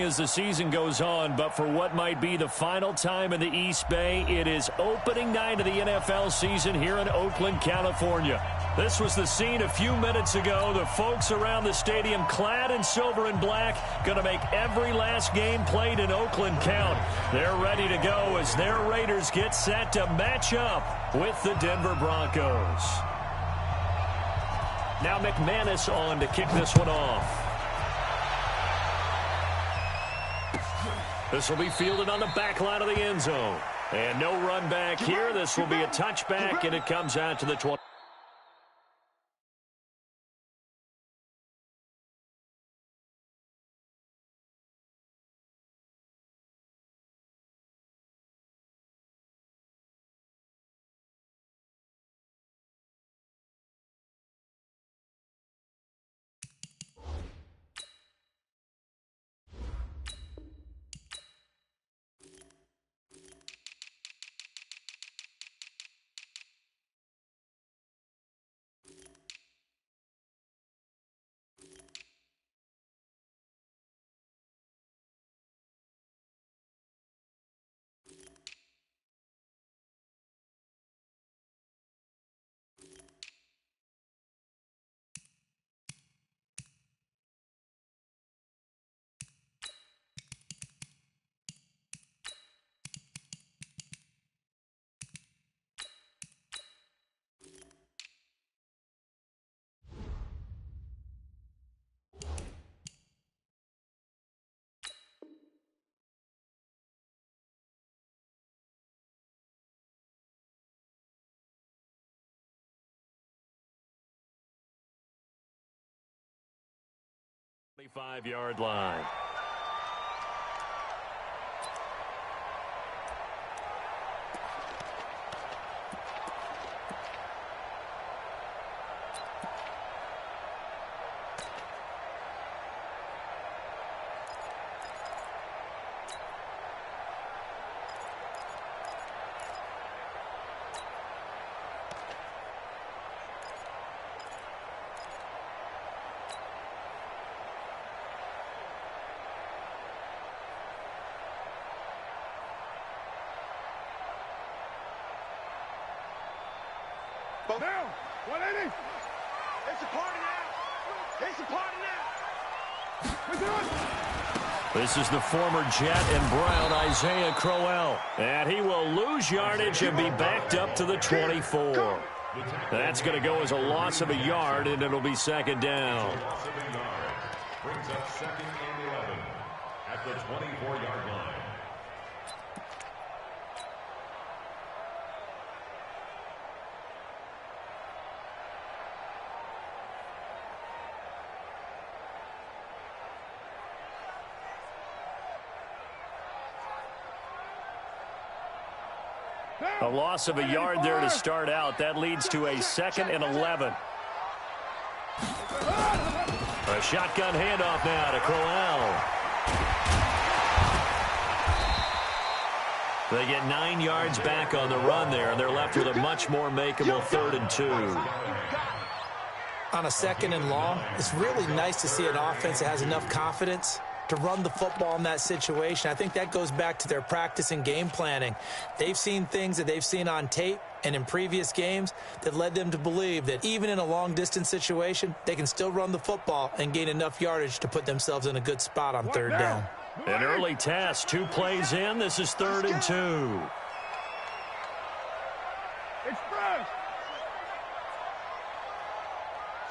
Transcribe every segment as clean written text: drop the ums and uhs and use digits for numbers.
as the season goes on, but for what might be the final time in the East Bay, it is opening night of the NFL season here in Oakland, California. This was the scene a few minutes ago. The folks around the stadium clad in silver and black going to make every last game played in Oakland count. They're ready to go as their Raiders get set to match up with the Denver Broncos. Now McManus on to kick this one off. This will be fielded on the back line of the end zone. And no run back here. This will be a touchback, and it comes out to the 20. Five-yard line. Down, 180. It's a party now. It's a party now. We do it. This is the former Jet and Brown, Isaiah Crowell. And he will lose yardage and be backed up to the 24. That's going to go as a loss of a yard, and it'll be second down. Brings up second and 11 at the 24-yard line. A loss of a yard there to start out. That leads to a second and 11. A shotgun handoff now to Crowell. They get 9 yards back on the run there, and they're left with a much more makeable 3rd and 2. On a second and long, it's really nice to see an offense that has enough confidence to run the football in that situation. I think that goes back to their practice and game planning. They've seen things that they've seen on tape and in previous games that led them to believe that even in a long-distance situation, they can still run the football and gain enough yardage to put themselves in a good spot on 3rd down. An early test, 2 plays in. This is 3rd and 2. Express.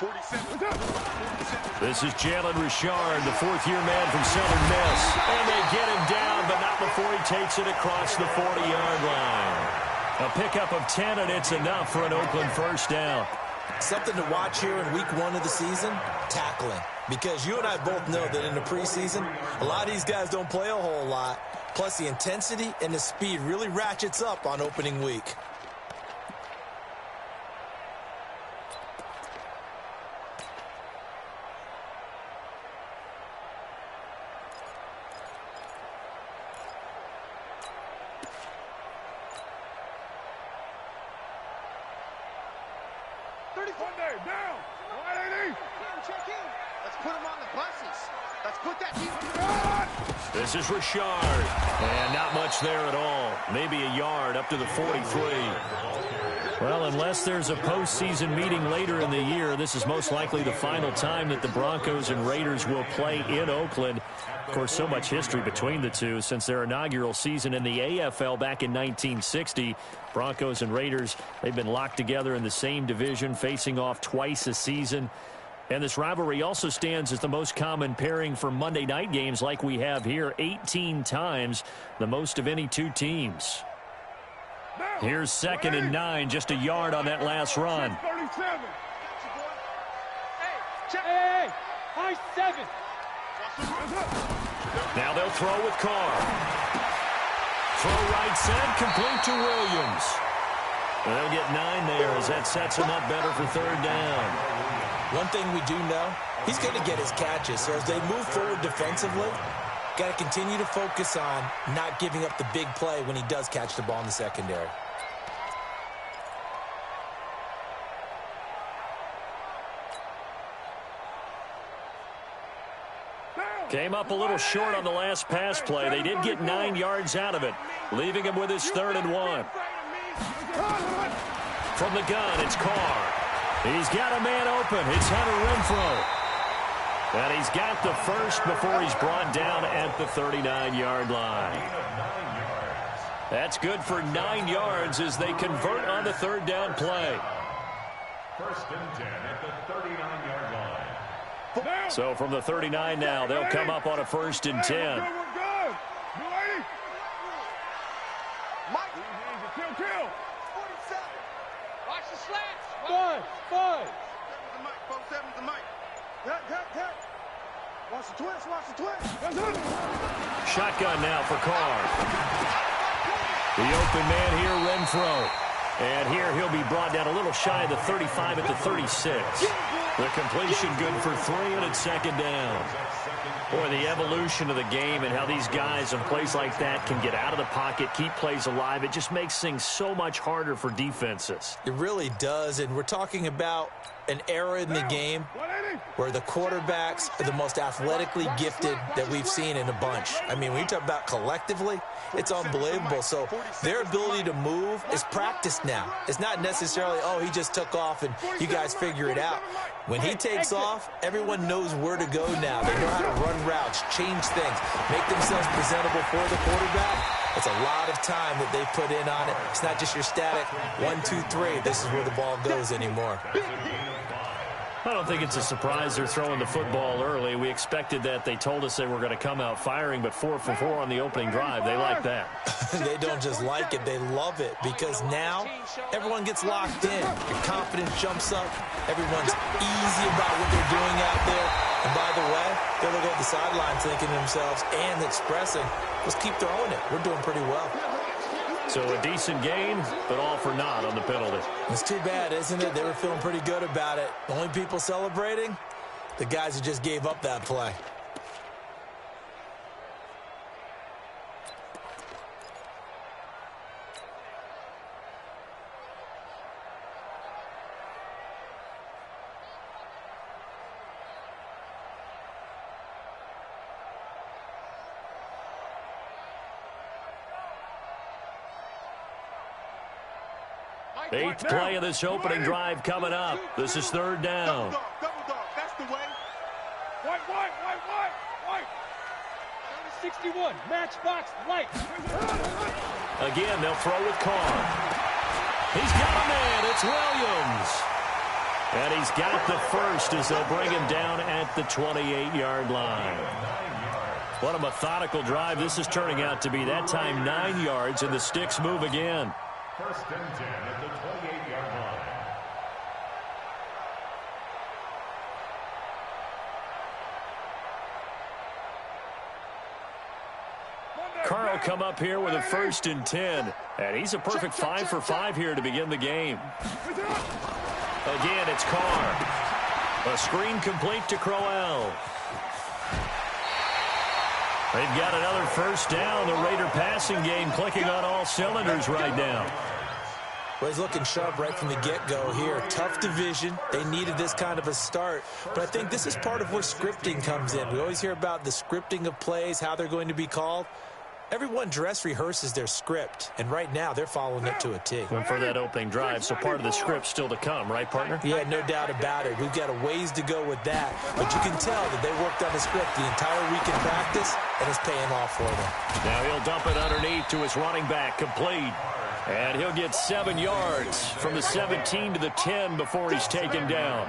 47. This is Jalen Richard, the 4th-year man from Southern Miss. And they get him down, but not before he takes it across the 40-yard line. A pickup of 10, and it's enough for an Oakland first down. Something to watch here in week 1 of the season, tackling. Because you and I both know that in the preseason, a lot of these guys don't play a whole lot. Plus, the intensity and the speed really ratchets up on opening week. Down. 180. Check in. Let's put him on the buses. Let's put that team on the God! This is Richard. And not much there at all. Maybe a yard up to the 43. Well, unless there's a postseason meeting later in the year, this is most likely the final time that the Broncos and Raiders will play in Oakland. Of course, so much history between the two since their inaugural season in the AFL back in 1960. Broncos and Raiders, they've been locked together in the same division, facing off twice a season. And this rivalry also stands as the most common pairing for Monday night games like we have here, 18 times, the most of any two teams. Here's 2nd and 9, just a yard on that last run. Hey, high 7. Now they'll throw with Carr. Throw right side, complete to Williams. They'll get 9 there as that sets him up better for 3rd down. One thing we do know, he's going to get his catches. So as they move forward defensively, got to continue to focus on not giving up the big play when he does catch the ball in the secondary. Came up a little short on the last pass play. They did get 9 yards out of it, leaving him with his 3rd and 1. From the gun, it's Carr. He's got a man open. It's Hunter Renfrow. And he's got the first before he's brought down at the 39-yard line. That's good for 9 yards as they convert on the 3rd down play. 1st and 10 at the 39-yard line. So from the 39 now, they'll come up on a 1st and 10. Kill. 47. Watch the slats. 5. 7's the mic. Cut. Watch the twist. Shotgun now for Carr. The open man here, Renfrow. And here he'll be brought down a little shy of the 35 at the 36. The completion good for 3, and it's 2nd down. Boy, the evolution of the game and how these guys in plays like that can get out of the pocket, keep plays alive, it just makes things so much harder for defenses. It really does, and we're talking about an era in the game where the quarterbacks are the most athletically gifted that we've seen in a bunch. I mean, when you talk about collectively, it's unbelievable. So their ability to move is practiced now. It's not necessarily, oh, he just took off and you guys figure it out. When he takes off, everyone knows where to go now. They know how to run routes, change things, make themselves presentable for the quarterback. It's a lot of time that they put in on it. It's not just your static 1, 2, 3. This is where the ball goes anymore. I don't think it's a surprise they're throwing the football early. We expected that. They told us they were going to come out firing, but 4 for 4 on the opening drive. They like that. They don't just like it. They love it because now everyone gets locked in. Your confidence jumps up. Everyone's easy about what they're doing out there. And by the way, they're looking at the sidelines thinking to themselves and expressing, let's keep throwing it. We're doing pretty well. So a decent game, but all for naught on the penalty. It's too bad, isn't it? They were feeling pretty good about it. The only people celebrating, the guys who just gave up that play. Eighth play of this opening drive coming up. This is 3rd down. Double dog. That's the way. White. 61. Matchbox light. Again, they'll throw with Carr. He's got a man. It's Williams. And he's got the first as they'll bring him down at the 28-yard line. What a methodical drive this is turning out to be. That time 9 yards, and the sticks move again. 1st and 10 at the 28-yard line. Carr will come up here with a 1st and 10. And he's a perfect 5 for 5 here to begin the game. Again, it's Carr. A screen complete to Crowell. They've got another 1st down. The Raider passing game clicking on all cylinders right now. Well, he's looking sharp right from the get-go here. Tough division. They needed this kind of a start. But I think this is part of where scripting comes in. We always hear about the scripting of plays, how they're going to be called. Everyone dress rehearses their script, and right now they're following it to a T. And for that opening drive, so part of the script still to come, right, partner? Yeah, no doubt about it. We've got a ways to go with that, but you can tell that they worked on the script the entire week in practice, and it's paying off for them. Now he'll dump it underneath to his running back, complete. And he'll get 7 yards from the 17 to the 10 before he's taken down.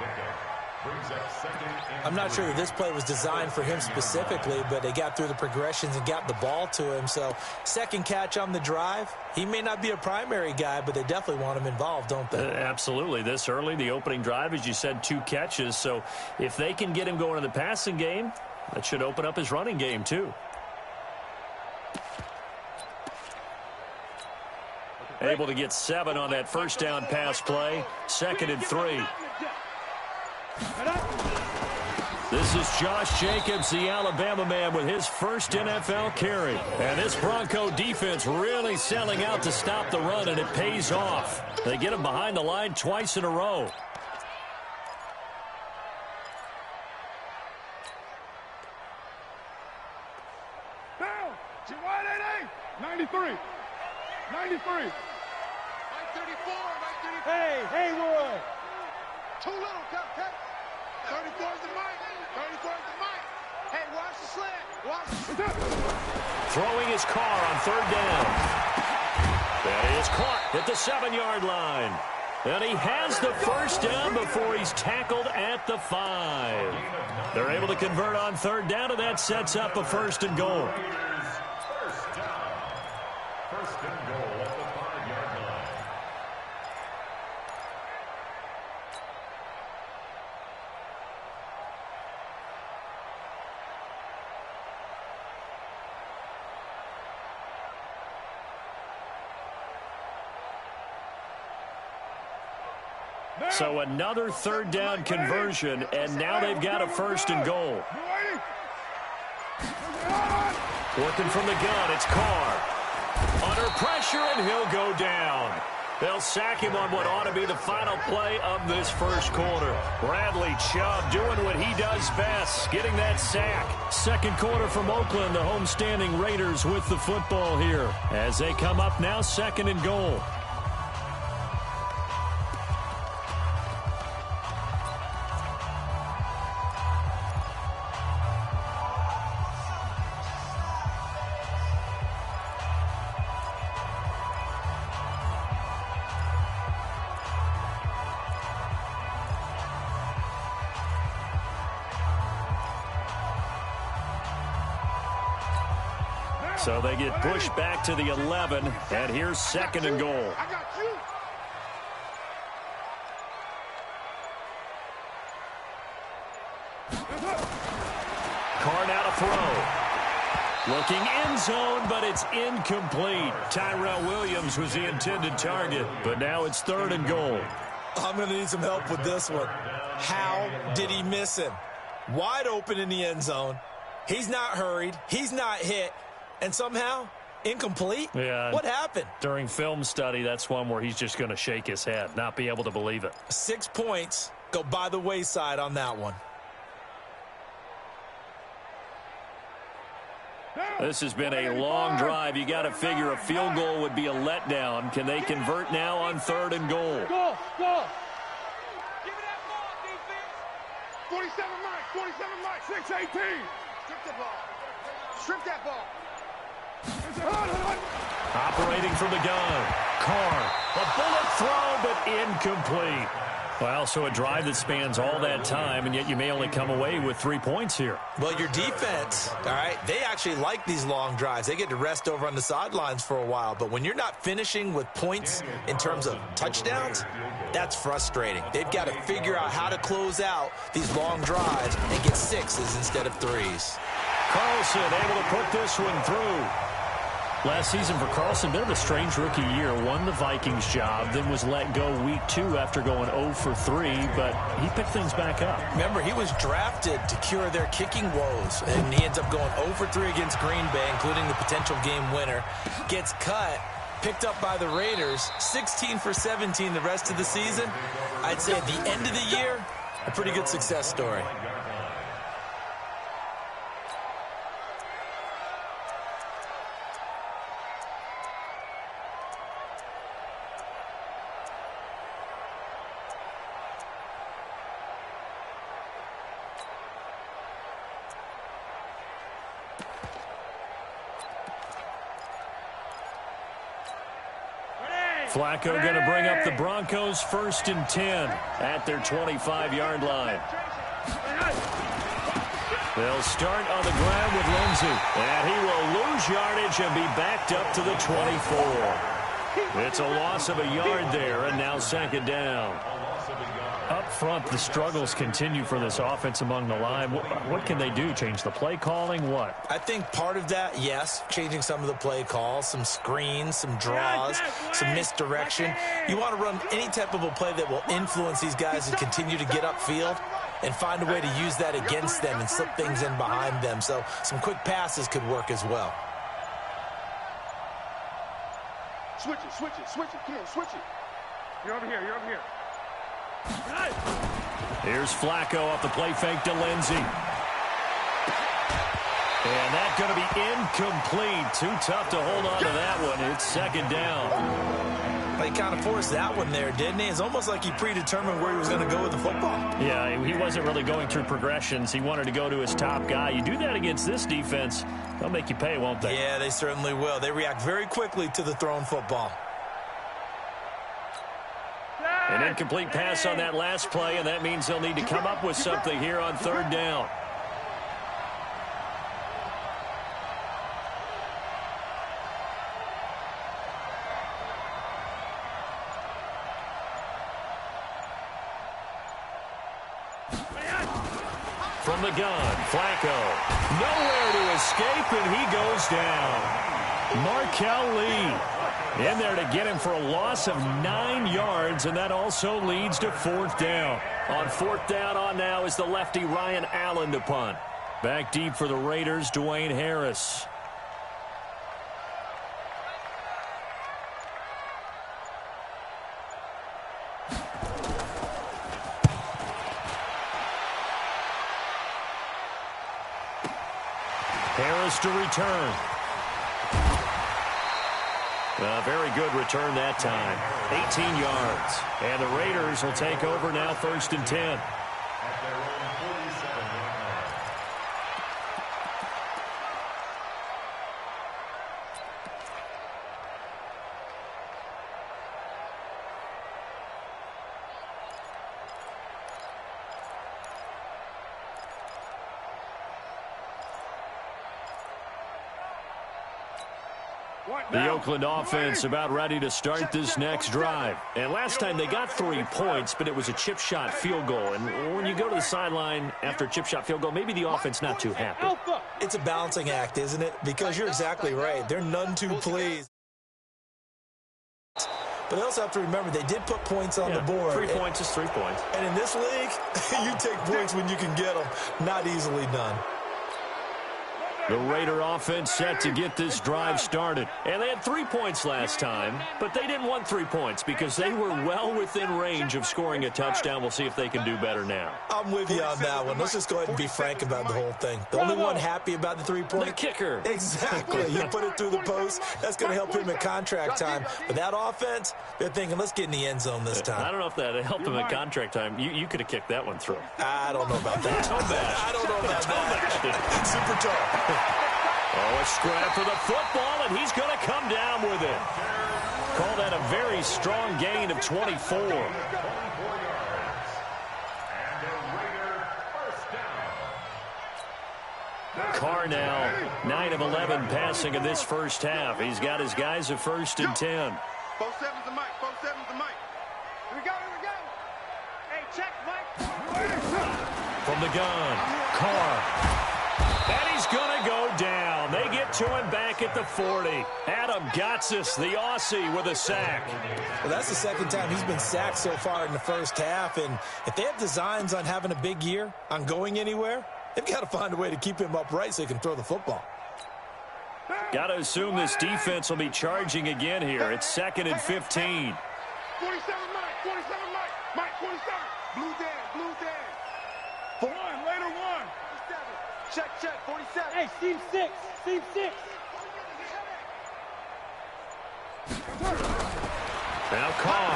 I'm not sure that this play was designed for him specifically, but they got through the progressions and got the ball to him. So second catch on the drive. He may not be a primary guy, but they definitely want him involved, don't they? Absolutely. This early, the opening drive, as you said, 2 catches. So if they can get him going in the passing game, that should open up his running game too. Able to get 7 on that first down pass play. 2nd and 3. This is Josh Jacobs, the Alabama man, with his first NFL carry. And this Bronco defense really selling out to stop the run, and it pays off. They get him behind the line twice in a row. Down. G188. 93. 93. 934. 934. Hey, Haywood. Too little, cut. 34 is the mic. 34 is the mic. Hey, watch the slant. Watch the Throwing his car on 3rd down. That is caught at the 7-yard line. And he has the first down before he's tackled at the 5. They're able to convert on 3rd down, and that sets up a 1st and goal. First and goal at the 5-yard line. So another 3rd down conversion, and now they've got a 1st and goal. Working from the gun, it's Carr. Under pressure, and he'll go down. They'll sack him on what ought to be the final play of this first quarter. Bradley Chubb doing what he does best, getting that sack. 2nd quarter from Oakland, the homestanding Raiders with the football here. As they come up now, 2nd and goal. So they get pushed back to the 11, and here's 2nd and goal. I got you. Carr now to throw. Looking end zone, but it's incomplete. Tyrell Williams was the intended target, but now it's 3rd and goal. I'm going to need some help with this one. How did he miss him? Wide open in the end zone. He's not hurried. He's not hit. And somehow, incomplete? Yeah. What happened? During film study, that's one where he's just going to shake his head, not be able to believe it. 6 points go by the wayside on that one. This has been a long drive. You got to figure a field goal would be a letdown. Can they convert now on 3rd and goal? Go. Give me that ball, defense. 47 Mike. 618. Strip the ball. Strip that ball. Operating from the gun. Carr. A bullet throw, but incomplete. Well, so a drive that spans all that time, and yet you may only come away with 3 points here. Well, your defense, all right, they actually like these long drives. They get to rest over on the sidelines for a while. But when you're not finishing with points in terms of touchdowns, that's frustrating. They've got to figure out how to close out these long drives and get 6s instead of 3s. Carlson able to put this one through. Last season for Carlson, bit of a strange rookie year. Won the Vikings job, then was let go week 2 after going 0 for 3, but he picked things back up. Remember, he was drafted to cure their kicking woes, and he ends up going 0 for 3 against Green Bay, including the potential game winner. Gets cut, picked up by the Raiders, 16 for 17 the rest of the season. I'd say at the end of the year, a pretty good success story. Flacco going to bring up the Broncos 1st and 10 at their 25-yard line. They'll start on the ground with Lindsey, and he will lose yardage and be backed up to the 24. It's a loss of a yard there, and now 2nd down. Up front, the struggles continue for this offense among the line. What can they do? Change the play calling? What? I think part of that, yes, changing some of the play calls, some screens, some draws, some misdirection. You want to run any type of a play that will influence these guys to continue to get upfield and find a way to use that against them and slip things in behind them. So some quick passes could work as well. Switch it, switch it, switch it. Come on, switch it. You're over here, you're over here. Here's Flacco off the play fake to Lindsey. And that's going to be incomplete. Too tough to hold on to that one. It's 2nd down. He kind of forced that one there, didn't he? It's almost like he predetermined where he was going to go with the football. Yeah, he wasn't really going through progressions. He wanted to go to his top guy. You do that against this defense, they'll make you pay, won't they? Yeah, they certainly will. They react very quickly to the thrown football. An incomplete pass on that last play, and that means they'll need to come up with something here on 3rd down. From the gun, Flacco. Nowhere to escape, and he goes down. Markel Lee in there to get him for a loss of 9 yards, and that also leads to 4th down. On 4th down on now is the lefty Ryan Allen to punt. Back deep for the Raiders, Dwayne Harris. Harris to return. A very good return that time. 18 yards. And the Raiders will take over now 1st and 10. The Oakland offense about ready to start this next drive. And last time they got 3 points, but it was a chip shot field goal. And when you go to the sideline after a chip shot field goal, maybe the offense not too happy. It's a balancing act, isn't it? Because you're exactly right. They're none too pleased. But they also have to remember they did put points on the board. 3 points is 3 points. And in this league, you take points when you can get them. Not easily done. The Raider offense set to get this drive started. And they had 3 points last time, but they didn't want 3 points because they were well within range of scoring a touchdown. We'll see if they can do better now. I'm with you on that one. Let's just go ahead and be frank about the whole thing. The only one happy about the 3-point? The kicker. Exactly. You put it through the post. That's going to help him in contract time. But that offense, they're thinking, let's get in the end zone this time. I don't know if that helped him in contract time. You could have kicked that one through. I don't know about that. I don't know about that. Super tough. Oh, a scrap for the football, and he's going to come down with it. Call that a very strong gain of 24. Carr now, 9 of 11 passing in this first half. He's got his guys at 1st and 10. 4-7's the mic, 4-7's the mic. Here we go, here we go. Hey, check, Mike. From the gun, Carr. And he's going to go down. They get to him back at the 40. Adam Gotsis, the Aussie, with a sack. Well, that's the second time he's been sacked so far in the first half. And if they have designs on having a big year, on going anywhere, they've got to find a way to keep him upright so he can throw the football. Got to assume this defense will be charging again here. It's 2nd and 15. 47 Mike, 47 Mike, Mike 47. Blue Dan. For one, later one. 47. Check, 47. Hey, seam 6. Now Carr.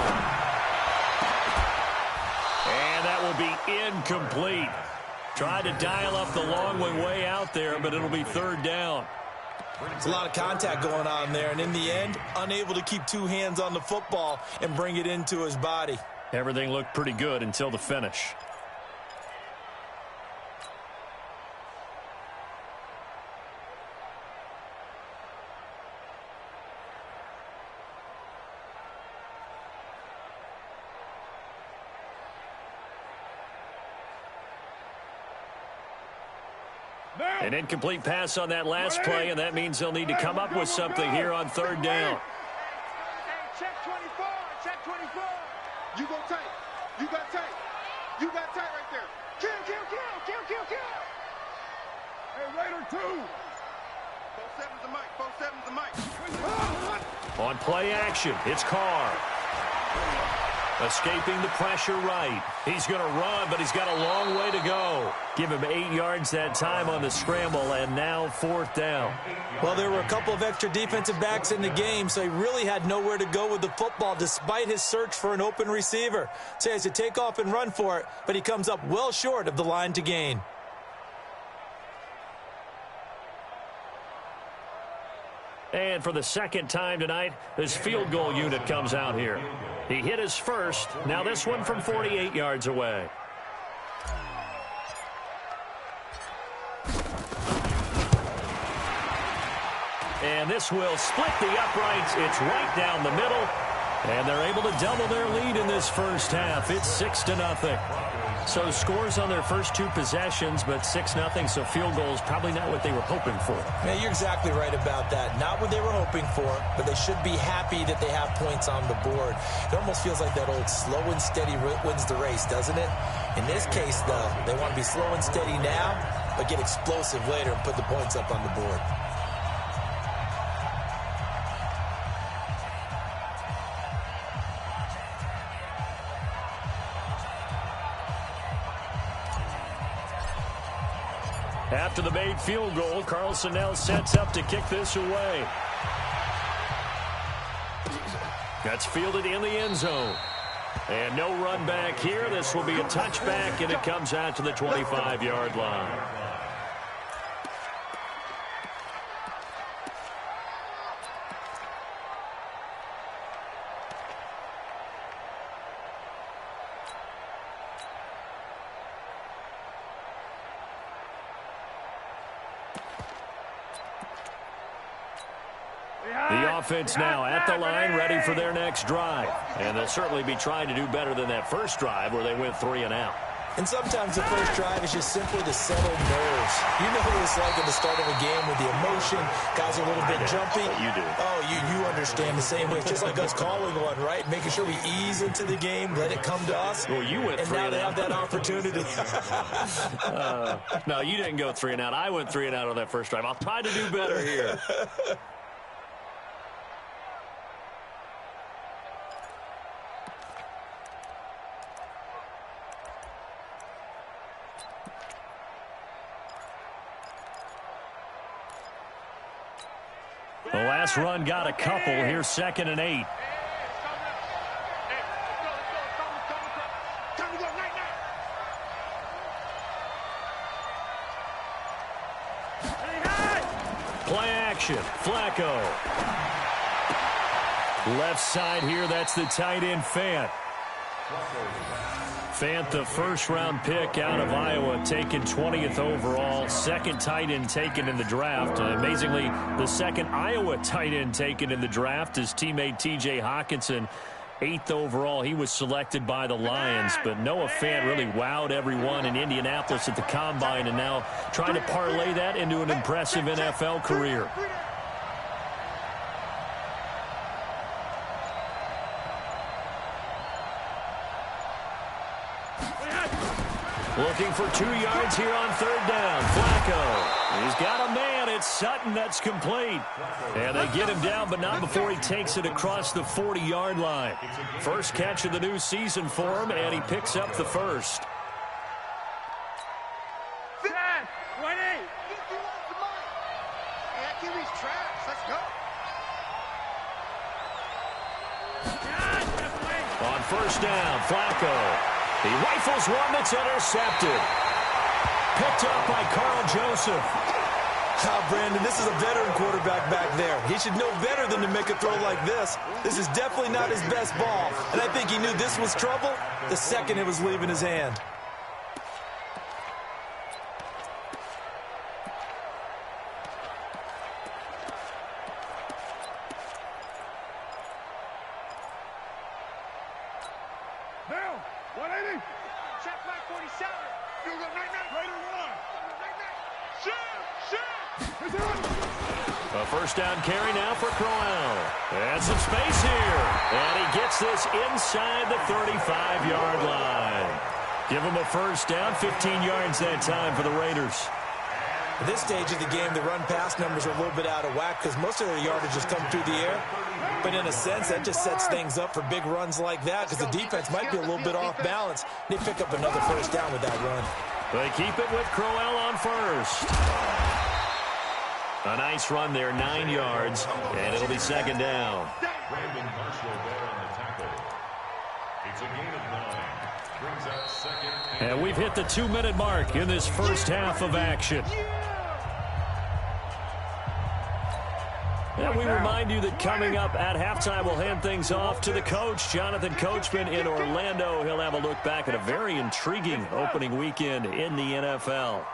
And that will be incomplete. Tried to dial up the long way out there, but it'll be 3rd down. There's a lot of contact going on there, and in the end, unable to keep 2 hands on the football and bring it into his body. Everything looked pretty good until the finish. An incomplete pass on that last play, and that means they'll need to come up with something here on 3rd down. Check 24. You go tight. You got tight right there. Kill. Hey, Raider 2. 47's the mic. On play action, it's Carr. Escaping the pressure right. He's going to run, but he's got a long way to go. Give him 8 yards that time on the scramble, and now 4th down. Well, there were a couple of extra defensive backs in the game, so he really had nowhere to go with the football despite his search for an open receiver. So he has to take off and run for it, but he comes up well short of the line to gain. And for the 2nd time tonight, this field goal unit comes out here. He hit his first. Now this one from 48 yards away. And this will split the uprights. It's right down the middle. And they're able to double their lead in this first half. It's 6-0. So scores on their first 2 possessions, but 6-0, so field goals probably not what they were hoping for. Yeah, you're exactly right about that. Not what they were hoping for, but they should be happy that they have points on the board. It almost feels like that old slow and steady wins the race, doesn't it? In this case, though, they want to be slow and steady now, but get explosive later and put the points up on the board. After the made field goal, Carlson now sets up to kick this away. That's fielded in the end zone. And no run back here. This will be a touchback, and it comes out to the 25-yard line. The offense now at the line, ready for their next drive. And they'll certainly be trying to do better than that first drive where they went 3 and out. And sometimes the first drive is just simply to settle nerves. You know what it's like at the start of a game with the emotion. Guys are a little bit jumpy. You do. Oh, you understand the same way. It's just like us calling one, right? Making sure we ease into the game, let it come to us. Well, you went 3 and out. And now they have that opportunity. No, you didn't go 3 and out. I went 3 and out on that first drive. I'll try to do better here. The last run got a couple. Here's 2nd and 8. Play action. Flacco. Left side here, that's the tight end, Fant. Fant, the first-round pick out of Iowa, taken 20th overall. 2nd tight end taken in the draft. Amazingly, the 2nd Iowa tight end taken in the draft is teammate T.J. Hawkinson. 8th overall, he was selected by the Lions. But Noah Fant really wowed everyone in Indianapolis at the Combine and now trying to parlay that into an impressive NFL career. Looking for 2 yards here on 3rd down. Flacco. He's got a man. It's Sutton. That's complete. And they get him down, but not before he takes it across the 40-yard line. First catch of the new season for him, and he picks up the first. 10, 20. Give these tracks. Let's go. On first down, Flacco. He rifles one that's intercepted. Picked up by Carl Joseph. Brandon, this is a veteran quarterback back there. He should know better than to make a throw like this. This is definitely not his best ball. And I think he knew this was trouble the second it was leaving his hand. Down. 180. Check my 47. You got right one. A first down carry now for Crowell. And some space here. And he gets this inside the 35-yard line. Give him a first down, 15 yards that time for the Raiders. At this stage of the game, the run-pass numbers are a little bit out of whack because most of their yardage has come through the air. But in a sense, that just sets things up for big runs like that because the defense might be a little bit off balance. They pick up another first down with that run. They keep it with Crowell on first. A nice run there, 9 yards, and it'll be second down. Brandon Marshall there on the tackle. It's a gain of 9. Brings up second. And we've hit the 2-minute mark in this first half of action. And we remind you that coming up at halftime, we'll hand things off to the coach, Jonathan Coachman in Orlando. He'll have a look back at a very intriguing opening weekend in the NFL.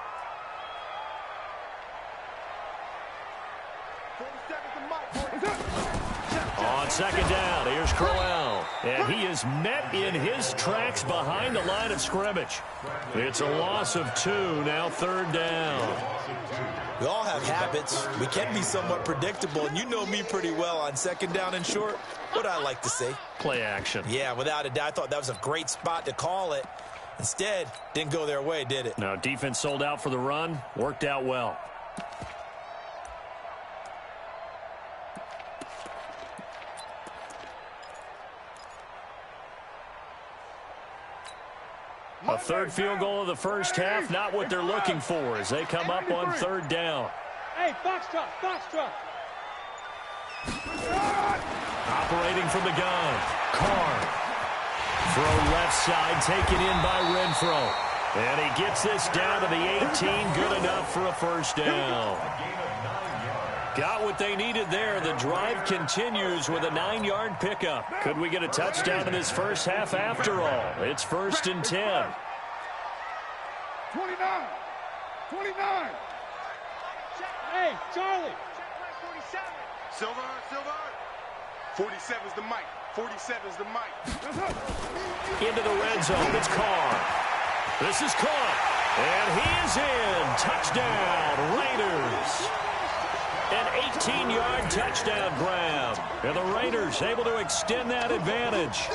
On second down, here's Crowell. And he is met in his tracks behind the line of scrimmage. It's a loss of 2, now third down. We all have habits. We can be somewhat predictable, and you know me pretty well on second down and short. What I like to say. Play action. Yeah, without a doubt. I thought that was a great spot to call it. Instead, didn't go their way, did it? No, defense sold out for the run. Worked out well. A third field goal of the first half, not what they're looking for as they come up on third down. Hey, Foxtrot, Foxtrot. Operating from the gun, Carr. Throw left side, taken in by Renfro. And he gets this down to the 18, good enough for a first down. Got what they needed there. The drive continues with a 9-yard pickup. Could we get a touchdown in this first half after all? It's first and 10. 29. 29. Hey, Charlie. Silver, Silver. 47's the mic. 47's the mic. Into the red zone. It's Carr. This is caught. And he is in. Touchdown, Raiders. An 18-yard touchdown grab. And the Raiders able to extend that advantage.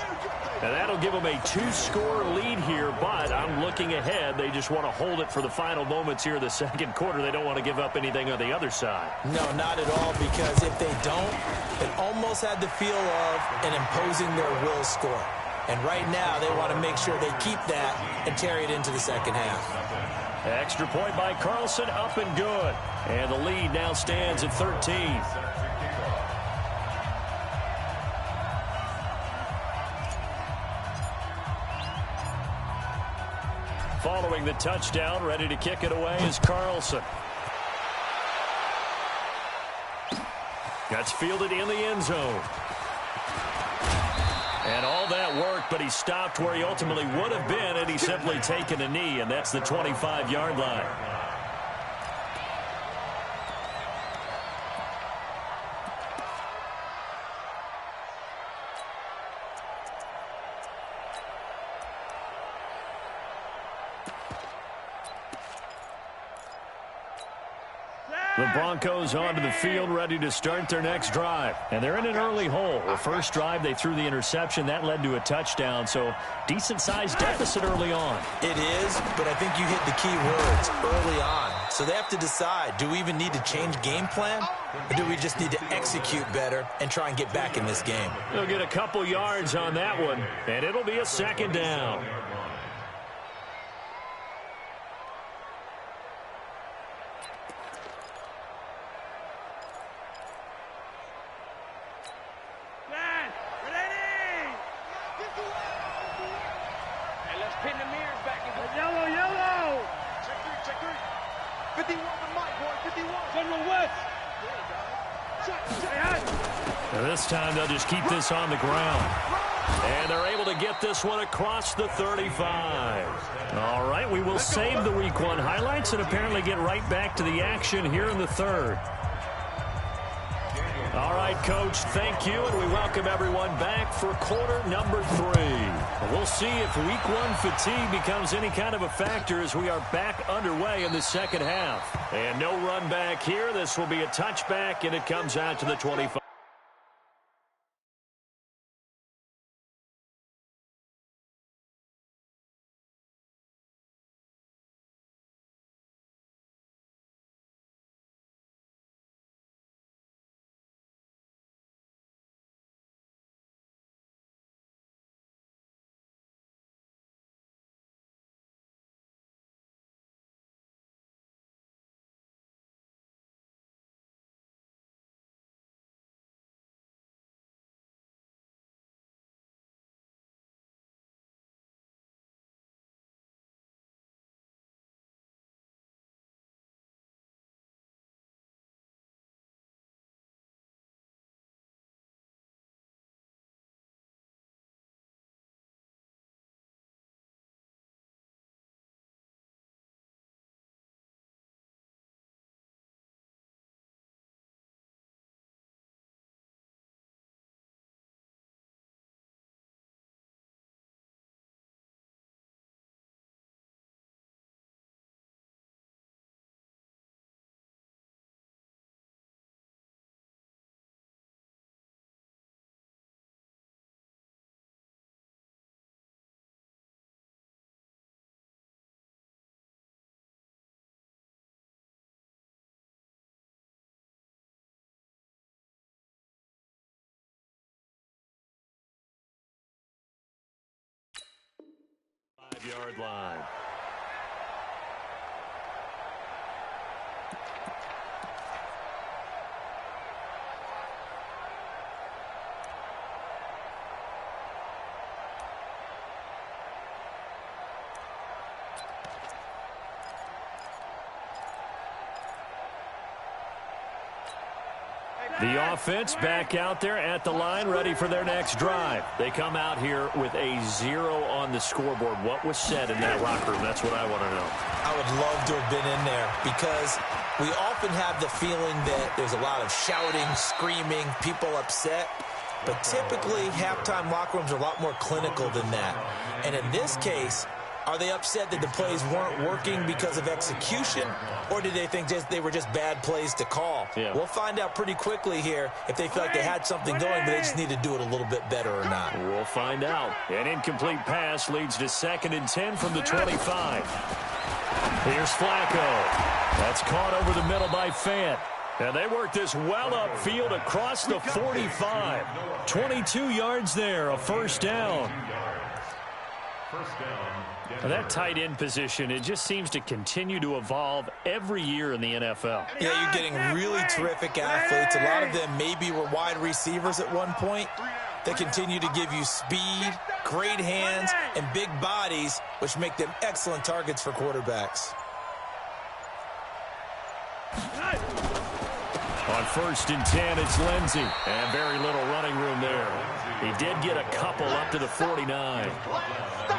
And that'll give them a 2-score lead here, but I'm looking ahead. They just want to hold it for the final moments here in the second quarter. They don't want to give up anything on the other side. No, not at all, because if they don't, it almost had the feel of an imposing their will score. And right now, they want to make sure they keep that and carry it into the second half. Extra point by Carlson, up and good. And the lead now stands at 13. Following the touchdown, ready to kick it away is Carlson. That's fielded in the end zone. And all that work, but he stopped where he ultimately would have been, and he's simply taken a knee, and that's the 25-yard line. The Broncos onto the field, ready to start their next drive. And they're in an early hole. The first drive, they threw the interception. That led to a touchdown, so decent-sized deficit early on. It is, but I think you hit the key words early on. So they have to decide, do we even need to change game plan, or do we just need to execute better and try and get back in this game? They'll get a couple yards on that one, and it'll be a second down. And this time they'll just keep this on the ground. And they're able to get this one across the 35. All right, we will save the Week 1 highlights and apparently get right back to the action here in the third. All right, Coach, thank you, and we welcome everyone back for quarter number 3. We'll see if Week 1 fatigue becomes any kind of a factor as we are back underway in the second half. And no run back here. This will be a touchback, and it comes out to the 25. Yard line. The offense back out there at the line, ready for their next drive. They come out here with a 0 on the scoreboard. What was said in that locker room? That's what I want to know. I would love to have been in there because we often have the feeling that there's a lot of shouting, screaming, people upset. But typically, halftime locker rooms are a lot more clinical than that. And in this case, are they upset that the plays weren't working because of execution, or did they think they were just bad plays to call? Yeah. We'll find out pretty quickly here if they feel like they had something going, but they just need to do it a little bit better or not. We'll find out. An incomplete pass leads to 2nd and 10 from the 25. Here's Flacco. That's caught over the middle by Fant. And they work this well upfield across the 45. 22 yards there, a first down. That tight end position, it just seems to continue to evolve every year in the NFL. Yeah, you're getting really terrific athletes. A lot of them maybe were wide receivers at one point. They continue to give you speed, great hands, and big bodies, which make them excellent targets for quarterbacks. On 1st and 10, it's Lindsey. And very little running room there. He did get a couple up to the 49.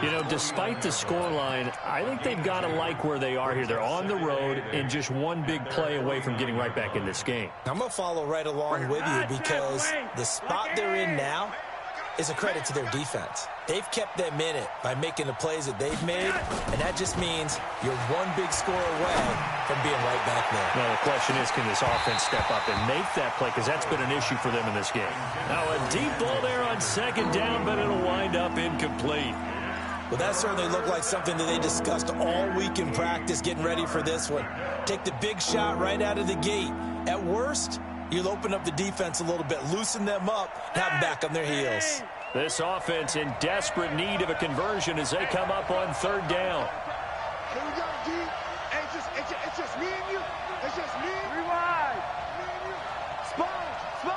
You know, despite the scoreline, I think they've got to like where they are here. They're on the road and just one big play away from getting right back in this game. I'm going to follow right along with you because the spot they're in now is a credit to their defense. They've kept them in it by making the plays that they've made, and that just means you're one big score away from being right back there. Well, the question is, can this offense step up and make that play? Because that's been an issue for them in this game. Now, a deep ball there on 2nd down, but it'll wind up incomplete. Well, that certainly looked like something that they discussed all week in practice getting ready for this one. Take the big shot right out of the gate. At worst, you'll open up the defense a little bit, loosen them up, and have them back on their heels. This offense in desperate need of a conversion as they come up on third down. Here we go, G. Hey, it's just me and you. It's just me. Rewind. Me and you. Sponge. No.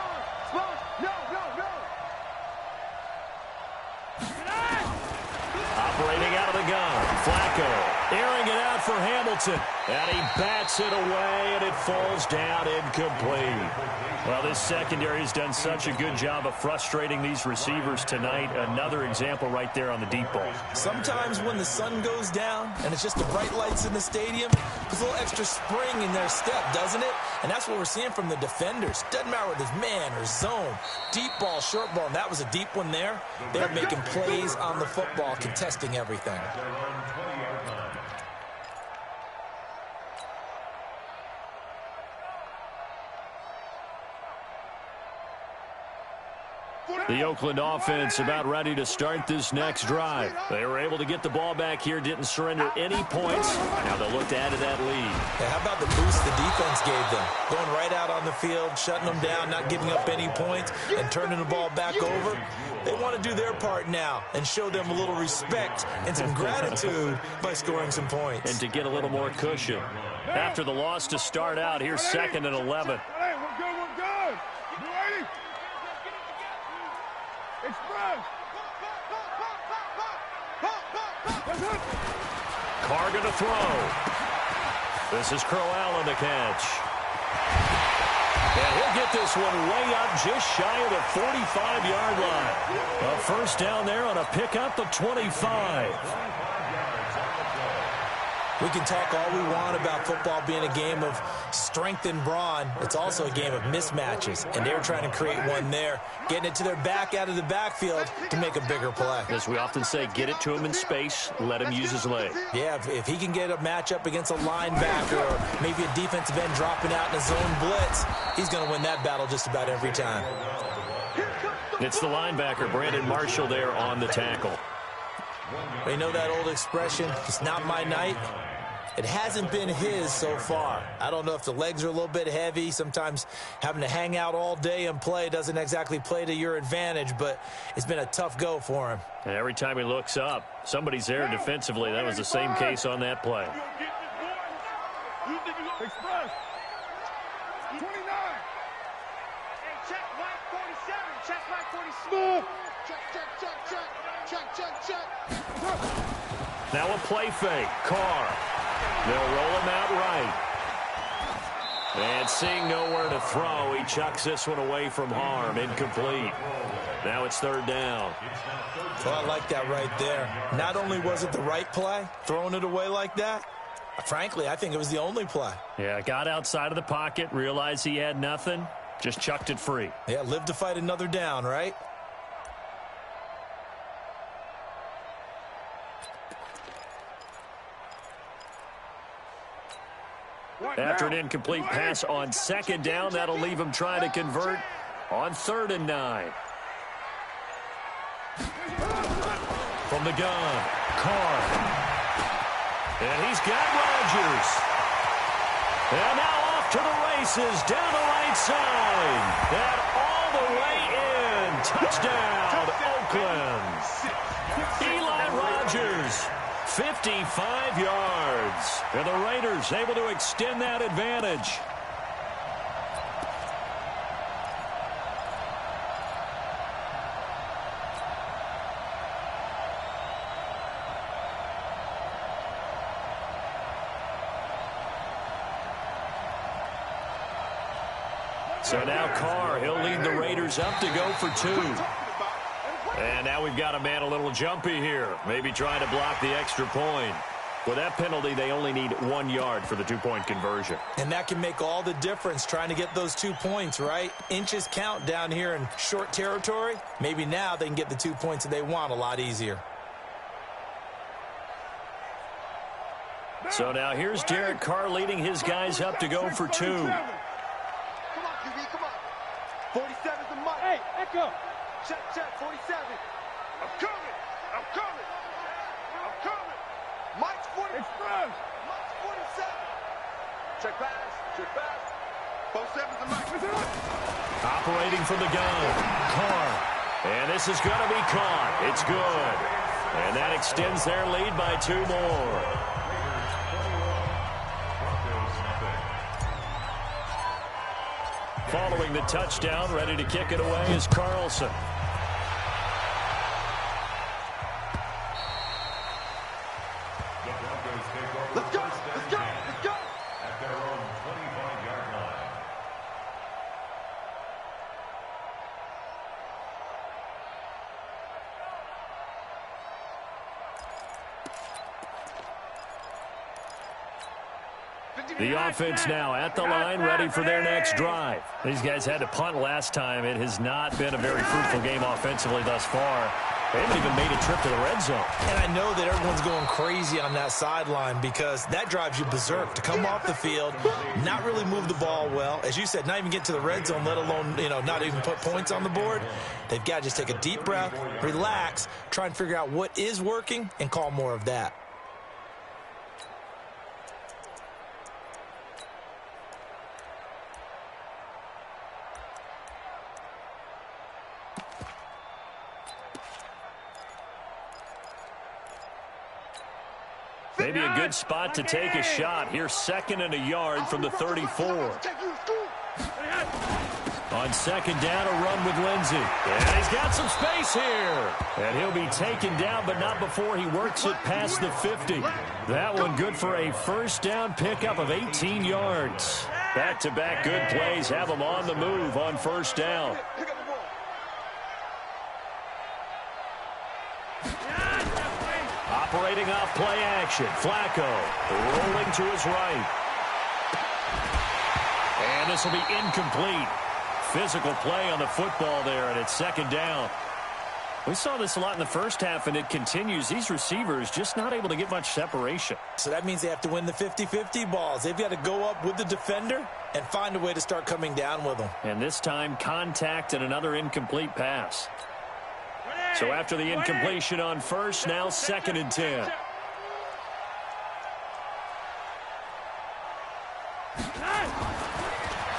Operating out of the gun, Flacco airing it out for Hamilton. And he bats it away, and it falls down incomplete. Well, this secondary has done such a good job of frustrating these receivers tonight. Another example right there on the deep ball. Sometimes when the sun goes down and it's just the bright lights in the stadium, there's a little extra spring in their step, doesn't it? And that's what we're seeing from the defenders. Doesn't matter whether it's man or zone, deep ball, short ball, and that was a deep one there. They're making plays on the football, contesting everything. The Oakland offense about ready to start this next drive. They were able to get the ball back here, didn't surrender any points. Now they'll look to add to that lead. Yeah, how about the boost the defense gave them? Going right out on the field, shutting them down, not giving up any points, and turning the ball back over. They want to do their part now and show them a little respect and some gratitude by scoring some points. And to get a little more cushion. After the loss to start out, here's 2nd and 11. Hey, we're good. You ready? Express. Carr going to throw. This is Crowell on the catch. And he'll get this one way up just shy of the 45-yard line. A first down there on a pickup of 25. We can talk all we want about football being a game of strength and brawn. It's also a game of mismatches, and they're trying to create one there, getting it to their back out of the backfield to make a bigger play. As we often say, get it to him in space, let him use his leg. Yeah, if he can get a matchup against a linebacker or maybe a defensive end dropping out in a zone blitz, he's going to win that battle just about every time. It's the linebacker, Brandon Marshall, there on the tackle. They know that old expression, it's not my night. It hasn't been his so far. I don't know if the legs are a little bit heavy. Sometimes having to hang out all day and play doesn't exactly play to your advantage, but it's been a tough go for him. And every time he looks up, somebody's there defensively. That was the same case on that play. Express. 29. Hey, check white 47. Check white 47. Check. Now a play fake. Carr. They'll roll him out right. And seeing nowhere to throw, he chucks this one away from harm. Incomplete. Now it's 3rd down. Well, I like that right there. Not only was it the right play, throwing it away like that, frankly, I think it was the only play. Yeah, got outside of the pocket, realized he had nothing, just chucked it free. Yeah, live to fight another down, right? After an incomplete pass on 2nd down, that'll leave him trying to convert on 3rd and 9. From the gun, Carr. And he's got Rodgers. And now off to the races, down the right side. And all the way in. Touchdown, Oakland. Eli Rodgers. 55 yards. And the Raiders able to extend that advantage. So now Carr, he'll lead the Raiders up to go for 2. And now we've got a man a little jumpy here. Maybe trying to block the extra point. With that penalty, they only need 1 yard for the 2-point conversion. And that can make all the difference trying to get those 2 points, right? Inches count down here in short territory. Maybe now they can get the 2 points that they want a lot easier. So now here's Derek Carr leading his guys up to go for 2. Come on, QB, come on. 47's the mark. Hey, Echo. Check, 47. I'm coming. coming. Mike's 40. Express. Mike's 47. Check pass. Check pass. 47's the Mike. Operating from the gun. Carr. And this is going to be caught. It's good. And that extends their lead by 2 more. Following the touchdown, ready to kick it away is Carlson. Let's go. Let's go. Let's go. At their own 25-yard line. The offense now at the line, ready for their next drive. These guys had to punt last time. It has not been a very fruitful game offensively thus far. They haven't even made a trip to the red zone. And I know that everyone's going crazy on that sideline because that drives you berserk to come off the field, not really move the ball well. As you said, not even get to the red zone, let alone, not even put points on the board. They've got to just take a deep breath, relax, try and figure out what is working, and call more of that. Maybe a good spot to take a shot. Here, 2nd and a yard from the 34. On 2nd down, a run with Lindsey. And he's got some space here. And he'll be taken down, but not before he works it past the 50. That one good for a 1st down pickup of 18 yards. Back-to-back good plays have him on the move on 1st down. Operating off play action. Flacco rolling to his right. And this will be incomplete. Physical play on the football there, and it's 2nd down. We saw this a lot in the first half, and it continues. These receivers just not able to get much separation. So that means they have to win the 50-50 balls. They've got to go up with the defender and find a way to start coming down with them. And this time, contact and another incomplete pass. So after the incompletion on 1st, now 2nd and 10.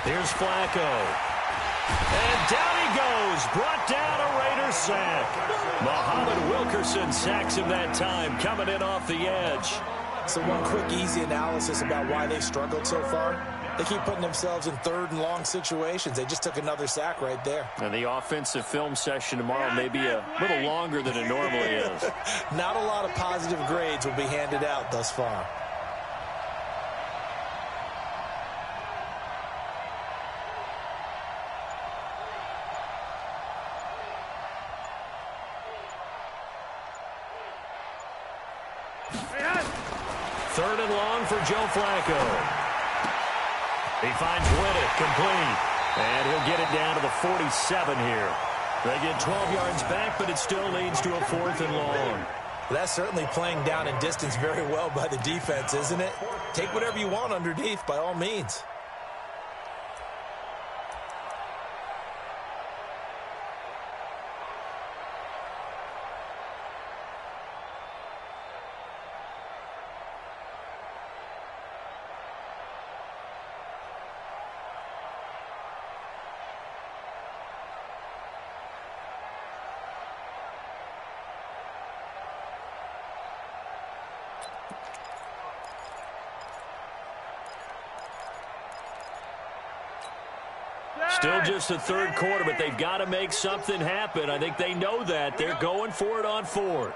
Here's Flacco. And down he goes. Brought down a Raider sack. Muhammad Wilkerson sacks him that time, coming in off the edge. So one quick, easy analysis about why they've struggled so far. They keep putting themselves in 3rd and long situations. They just took another sack right there. And the offensive film session tomorrow may be a little longer than it normally is. Not a lot of positive grades will be handed out thus far. Third and long for Joe Flacco. He finds Whittick complete. And he'll get it down to the 47 here. They get 12 yards back, but it still leads to a 4th and long. That's certainly playing down in distance very well by the defense, isn't it? Take whatever you want underneath, by all means. Still just the 3rd quarter, but they've got to make something happen. I think they know that. They're going for it on 4th.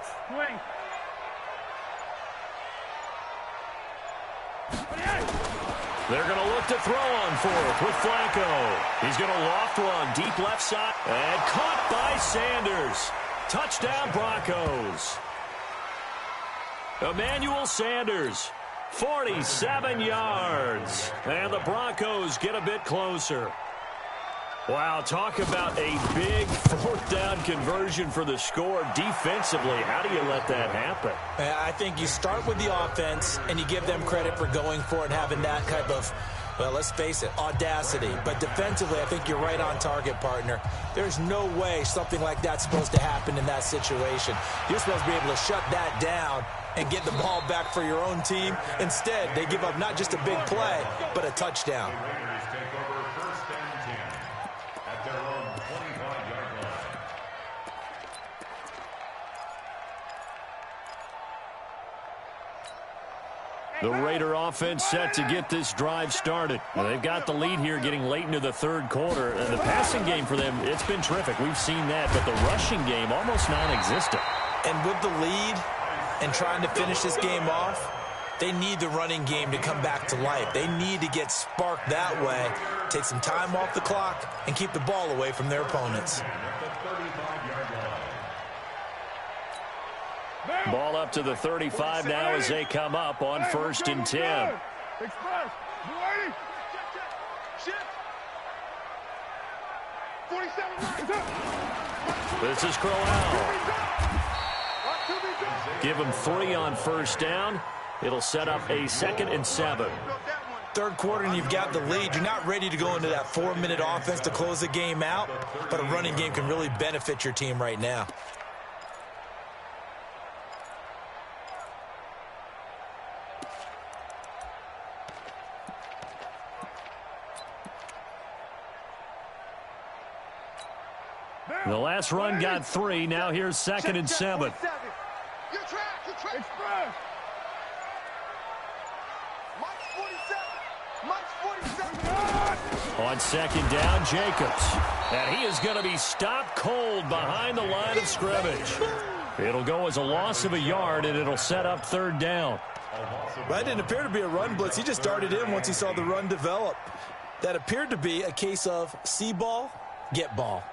They're going to look to throw on 4th with Flacco. He's going to loft one deep left side. And caught by Sanders. Touchdown Broncos. Emmanuel Sanders, 47 yards. And the Broncos get a bit closer. Wow, talk about a big 4th down conversion for the score defensively. How do you let that happen? I think you start with the offense and you give them credit for going for it and having that type of Well, let's face it, audacity. But defensively, I think you're right on target, partner. There's no way something like that's supposed to happen in that situation. You're supposed to be able to shut that down and get the ball back for your own team. Instead, they give up not just a big play, but a touchdown. The Raiders take over 1st and 10 at their own 25-yard line. The Raider offense set to get this drive started. Well, they've got the lead here getting late into the 3rd quarter. And the passing game for them, it's been terrific. We've seen that. But the rushing game, almost non-existent. And with the lead and trying to finish this game off, they need the running game to come back to life. They need to get sparked that way, take some time off the clock, and keep the ball away from their opponents. Ball up to the 35 now as they come up on 1st and 10. Express. 47. This is Crowell. Give him 3 on 1st down. It'll set up a 2nd and 7. 3rd quarter and you've got the lead. You're not ready to go into that 4-minute offense to close the game out, but a running game can really benefit your team right now. The last run got 3. Now here's 2nd and 7. Express. On 2nd down, Jacobs. And he is going to be stopped cold behind the line of scrimmage. It'll go as a loss of a yard, and it'll set up 3rd down. That didn't appear to be a run blitz. He just darted in once he saw the run develop. That appeared to be a case of see ball, get ball.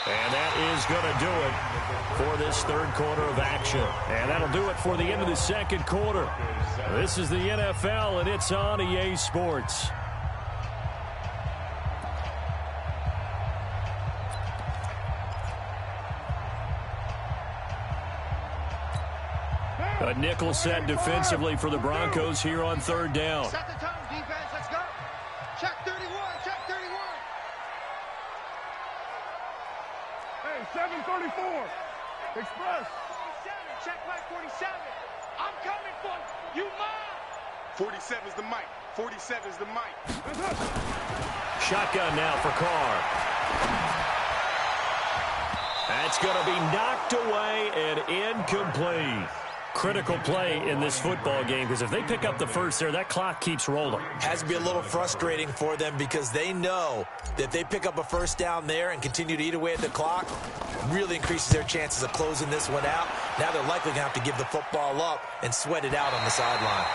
And that is going to do it for this 3rd quarter of action. And that'll do it for the end of the 2nd quarter. This is the NFL, and it's on EA Sports. A nickel set defensively for the Broncos here on 3rd down. Set the tone, defense. Let's go. Check 31. Check 31. Hey, 734. Express. 47. Check my 47. I'm coming for you. You mine. 47's the mic. 47's the mic. Shotgun now for Carr. That's going to be knocked away and incomplete. Critical play in this football game, because if they pick up the first there, that clock keeps rolling. Has to be a little frustrating for them because they know that if they pick up a 1st down there and continue to eat away at the clock, really increases their chances of closing this one out. Now they're likely going to have to give the football up and sweat it out on the sideline.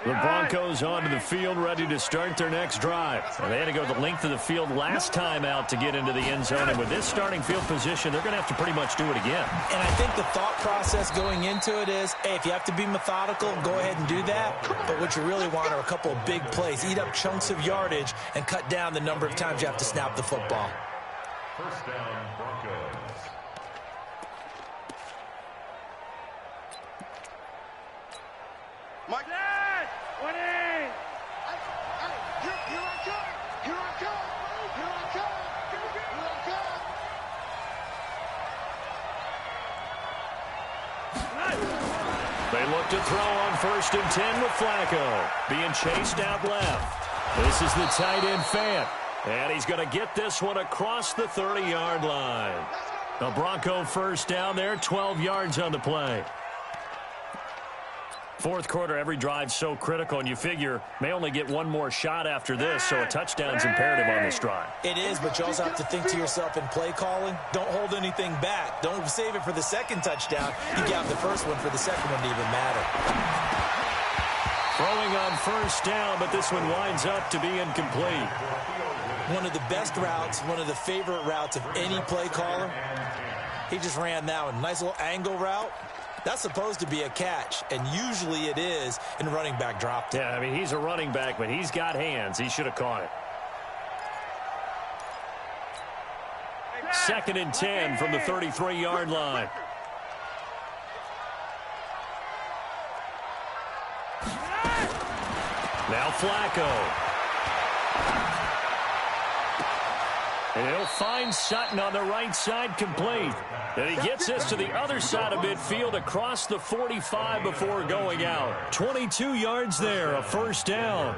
The Broncos onto the field, ready to start their next drive. They had to go the length of the field last time out to get into the end zone, and with this starting field position, they're going to have to pretty much do it again. And I think the thought process going into it is, hey, if you have to be methodical, go ahead and do that. But what you really want are a couple of big plays. Eat up chunks of yardage and cut down the number of times you have to snap the football. 1st down, Broncos. Mike. 20. Here I come. Here I come. Here I come. Here I come. They look to throw on 1st and 10 with Flacco. Being chased out left. This is the tight end Fant. And he's going to get this one across the 30-yard line. The Bronco 1st down there, 12 yards on the play. 4th quarter, every drive's so critical, and you figure may only get one more shot after this, so a touchdown's imperative on this drive. It is, but you also have to think to yourself in play calling, don't hold anything back. Don't save it for the 2nd touchdown. You got the 1st one for the 2nd one to even matter. From Throwing on first down, but this one winds up to be incomplete. One of the best routes, one of the favorite routes of any play caller. He just ran that one. Nice little angle route. That's supposed to be a catch, and usually it is, and running back dropped it. Yeah, I mean, he's a running back, but he's got hands. He should have caught it. 2nd and 10 from the 33-yard line. Now Flacco. And he'll find Sutton on the right side complete. And he gets this to the other side of midfield across the 45 before going out. 22 yards there, a first down.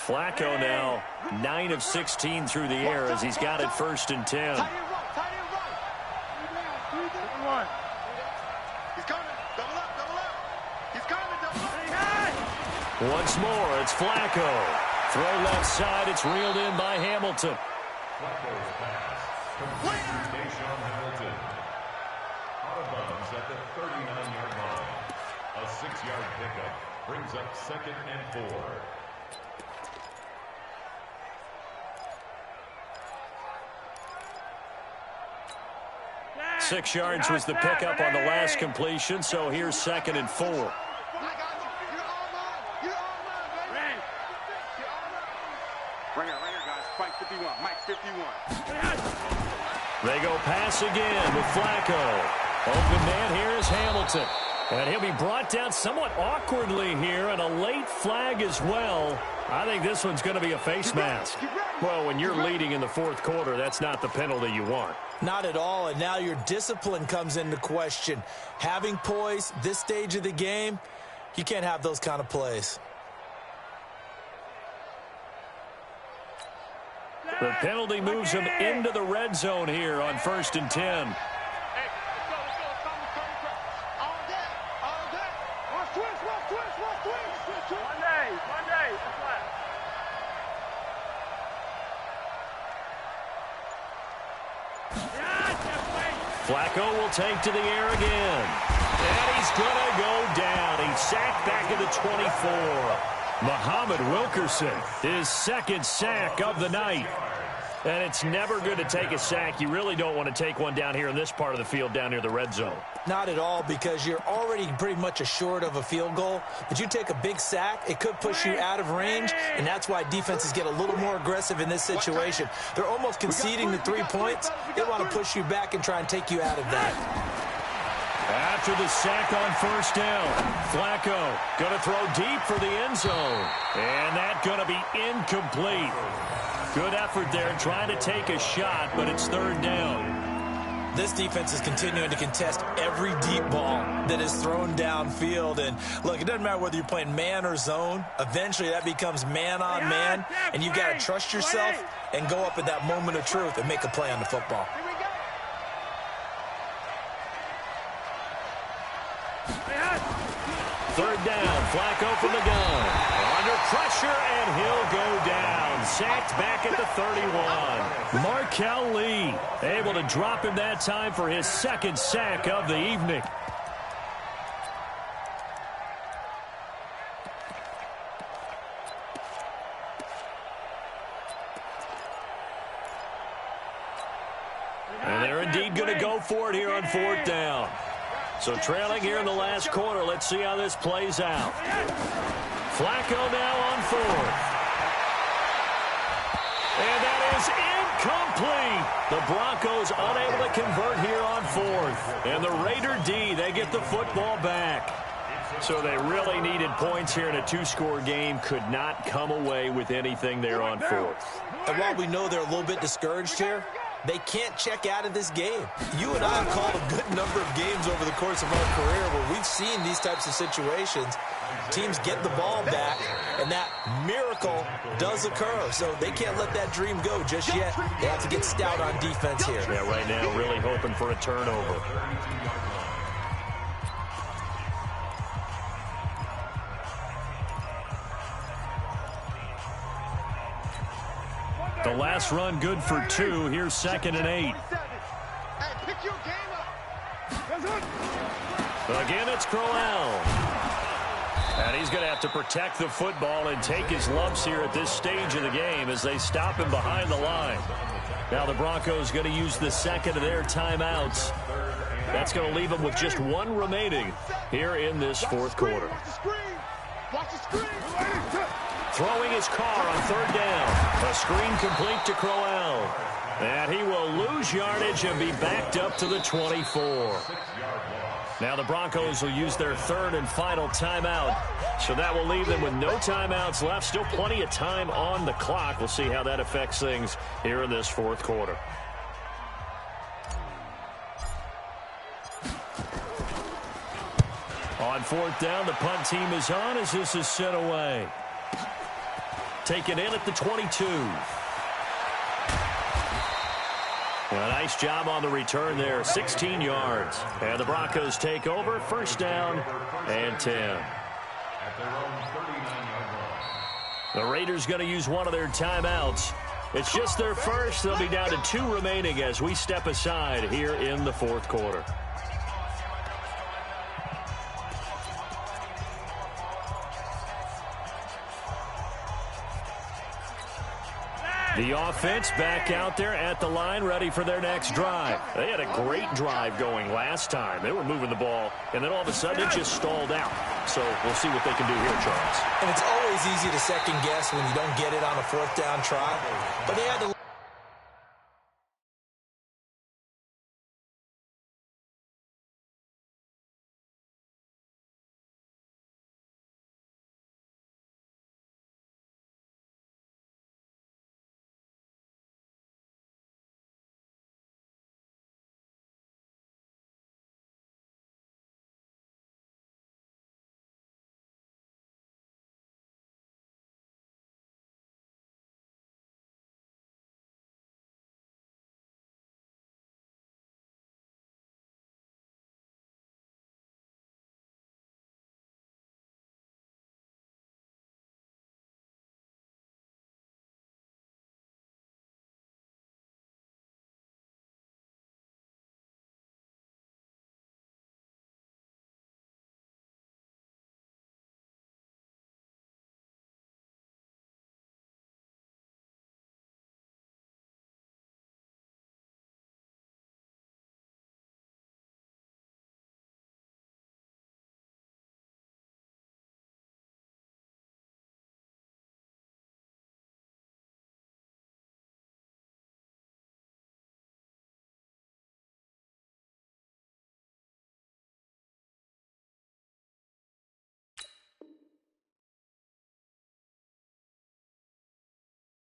Flacco now 9 of 16 through the air as he's got it 1st and 10. He's coming. Double up. He's coming. Double up. Once more, it's Flacco. Throw left side. It's reeled in by Hamilton. Flacco's pass. Complete to Hamilton. Out of bounds at the 39-yard line. A 6-yard pickup brings up 2nd and 4. 6 yards was the pickup on the last completion, so here's 2nd and 4. Ringer, guys. Mike 51. They go pass again with Flacco. Open man here is Hamilton. And he'll be brought down somewhat awkwardly here, and a late flag as well. I think this one's going to be a face mask. Well, when you're leading in the 4th quarter, that's not the penalty you want. Not at all, and now your discipline comes into question. Having poise this stage of the game, you can't have those kind of plays. The penalty moves him into the red zone here on 1st and 10. Flacco will take to the air again. And he's going to go down. He's sacked back at the 24. Muhammad Wilkerson, his 2nd sack of the night. And it's never good to take a sack. You really don't want to take one down here in this part of the field down near the red zone. Not at all, because you're already pretty much assured of a field goal. But you take a big sack, it could push you out of range, and that's why defenses get a little more aggressive in this situation. They're almost conceding the 3 points. They want to push you back and try and take you out of that. After the sack on 1st down, Flacco going to throw deep for the end zone. And that's going to be incomplete. Good effort there trying to take a shot, but it's 3rd down. This defense is continuing to contest every deep ball that is thrown downfield. And look, it doesn't matter whether you're playing man or zone. Eventually that becomes man on man, and you've got to trust yourself and go up at that moment of truth and make a play on the football. 3rd down, Flacco from the gun. Under pressure, and he'll go down. Sacked back at the 31. Markel Lee able to drop him that time for his 2nd sack of the evening. And they're indeed going to go for it here on 4th down. So trailing here in the last quarter. Let's see how this plays out. Flacco now on 4th. And that is incomplete. The Broncos unable to convert here on 4th. And the Raider D, they get the football back. So they really needed points here in a 2-score game. Could not come away with anything there on 4th. And while we know they're a little bit discouraged here, they can't check out of this game. You and I have called a good number of games over the course of our career where we've seen these types of situations. Teams get the ball back, and that miracle does occur. So they can't let that dream go just yet. They have to get stout on defense here. Yeah, right now really hoping for a turnover. The last run good for 2. Here's 2nd and 8. Hey, pick your game up. Again, it's Crowell. And he's going to have to protect the football and take his lumps here at this stage of the game as they stop him behind the line. Now the Broncos going to use the second of their timeouts. That's going to leave them with just 1 remaining here in this 4th quarter. Watch the screen. Throwing his car on 3rd down. A screen complete to Crowell. And he will lose yardage and be backed up to the 24. Now the Broncos will use their 3rd and final timeout. So that will leave them with no timeouts left. Still plenty of time on the clock. We'll see how that affects things here in this 4th quarter. On 4th down, the punt team is on as this is sent away. Taken in at the 22. A nice job on the return there, 16 yards. And the Broncos take over, 1st down and 10. The Raiders going to use one of their timeouts. It's just their first. They'll be down to 2 remaining as we step aside here in the 4th quarter. The offense back out there at the line, ready for their next drive. They had a great drive going last time. They were moving the ball, and then all of a sudden it just stalled out. So we'll see what they can do here, Charles. And it's always easy to second guess when you don't get it on a 4th down try. But they had to...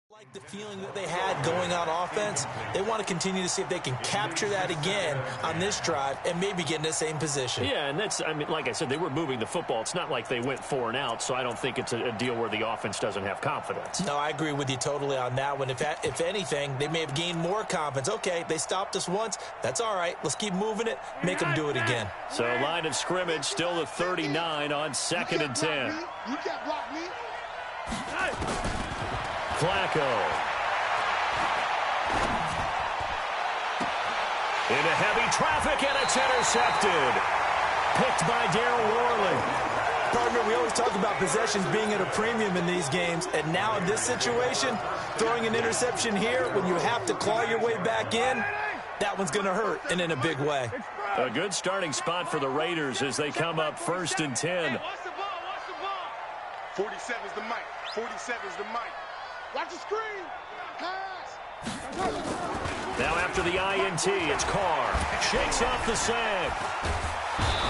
Like the feeling that they had going on offense, they want to continue to see if they can capture that again on this drive and maybe get in the same position. Yeah, and that's, I mean, like I said, they were moving the football. It's not like they went 4 and out, so I don't think it's a deal where the offense doesn't have confidence. No, I agree with you totally on that one. If anything, they may have gained more confidence. Okay, they stopped us once. That's all right. Let's keep moving it. Make them do it again. So line of scrimmage still the 39 on 2nd and 10. You can't block me. Flacco. Into heavy traffic, and it's intercepted. Picked by Darryl Worley. Partner, we always talk about possessions being at a premium in these games, and now in this situation, throwing an interception here when you have to claw your way back in, that one's going to hurt, and in a big way. A good starting spot for the Raiders as they come up 1st and 10. Watch the ball. 47's the mic. 47's the mic. Watch the screen. Pass. Now after the INT, it's Carr. Shakes off the sag.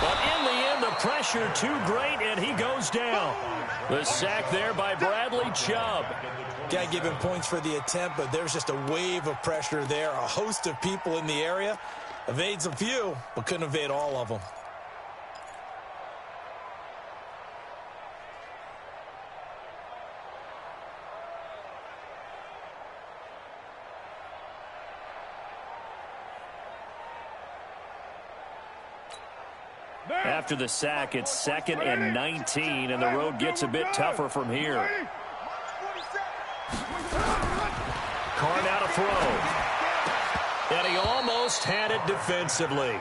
But in the end, the pressure too great, and he goes down. The sack there by Bradley Chubb. Got to give him points for the attempt, but there's just a wave of pressure there. A host of people in the area. Evades a few, but couldn't evade all of them. After the sack, it's 2nd and 19, and the road gets a bit tougher from here. throw. And he almost had it defensively.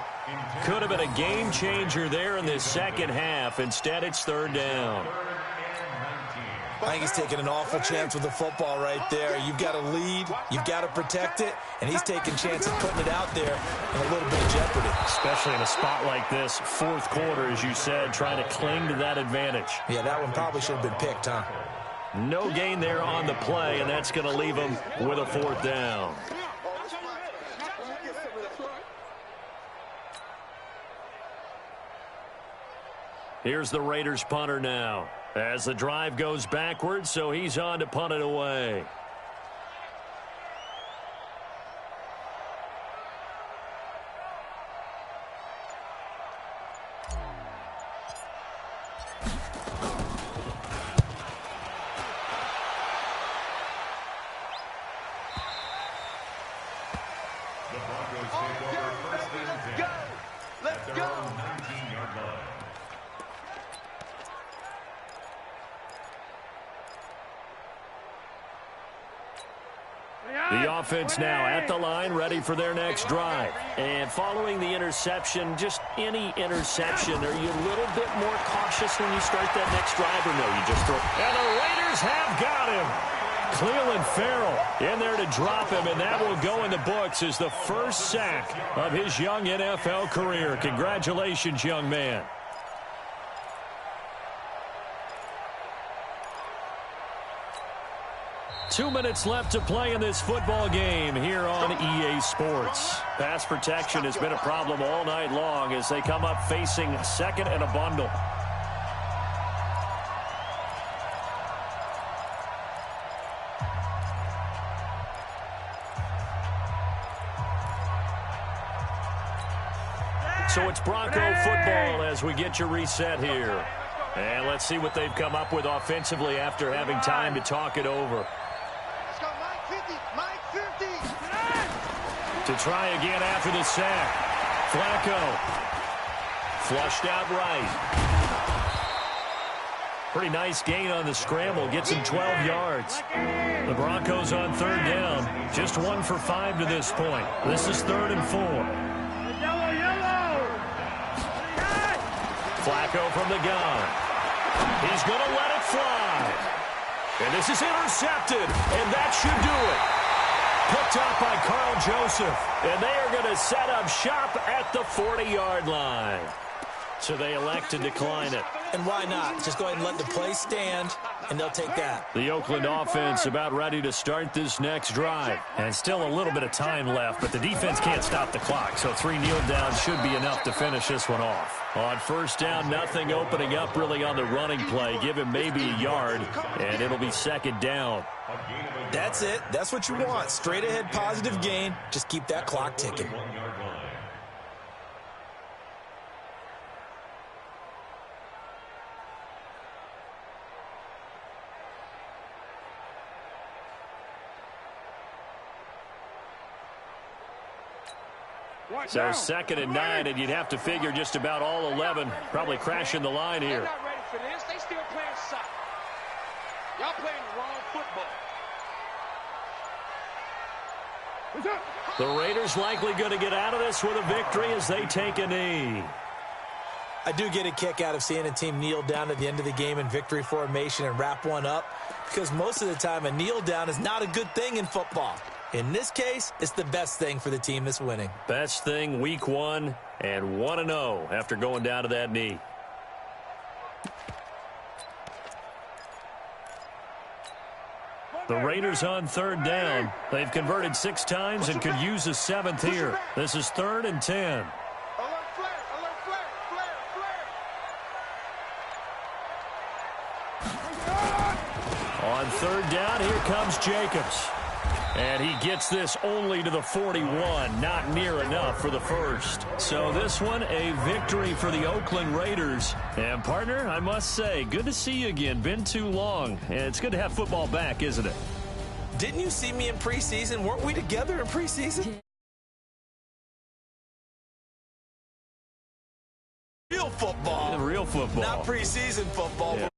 Could have been a game changer there in this second half. Instead, it's third down. I think he's taking an awful chance with the football right there. You've got to lead, you've got to protect it, and he's taking chances putting it out there in a little bit of jeopardy. Especially in a spot like this, fourth quarter, as you said, trying to cling to that advantage. Yeah, that one probably should have been picked, huh? No gain there on the play, and that's going to leave him with a fourth down. Here's the Raiders punter now. As the drive goes backwards, so he's on to punt it away. The Broncos take over first and 10 at their own 19-yard line. The offense now at the line, ready for their next drive. And following the interception, just any interception, are you a little bit more cautious when you start that next drive, or no, you just throw? And the Raiders have got him. Cleveland Farrell in there to drop him, and that will go in the books as the first sack of his young NFL career. Congratulations, young man. Two minutes left to play in this football game here on EA Sports. Pass protection has been a problem all night long as they come up facing second and a bundle. So it's Bronco football as we get you reset here. And let's see what they've come up with offensively after having time to talk it over. To try again after the sack. Flacco. Flushed out right. Pretty nice gain on the scramble. Gets him 12 yards. The Broncos on third down. Just 1 for 5 to this point. This is 3rd and 4. Flacco from the gun. He's going to let it fly. And this is intercepted. And that should do it. Picked up by Carl Joseph. And they are going to set up shop at the 40-yard line. So they elect to decline it. And why not? Just go ahead and let the play stand, and they'll take that. The Oakland offense about ready to start this next drive. And still a little bit of time left, but the defense can't stop the clock. So 3 kneel downs should be enough to finish this one off. On first down, nothing opening up really on the running play. Give him maybe a yard, and it'll be second down. That's it. That's what you want. Straight ahead positive gain. Just keep that clock ticking. So 2nd and 9, and you'd have to figure just about all 11 probably crashing the line here. They're not ready for this. They still playing soccer. Y'all playing the wrong football. The Raiders likely going to get out of this with a victory as they take a knee. I do get a kick out of seeing a team kneel down at the end of the game in victory formation and wrap one up, because most of the time a kneel down is not a good thing in football. In this case, it's the best thing for the team that's winning. Best thing week 1 and 1-0 after going down to that knee. The Raiders on third down. They've converted 6 times and could use a 7th here. This is 3rd and 10. Alert flare, flare. On third down, here comes Jacobs. And he gets this only to the 41, not near enough for the first. So this one, a victory for the Oakland Raiders. And, partner, I must say, good to see you again. Been too long. And it's good to have football back, isn't it? Didn't you see me in preseason? Weren't we together in preseason? Real football. Real football. Not preseason football. Yeah.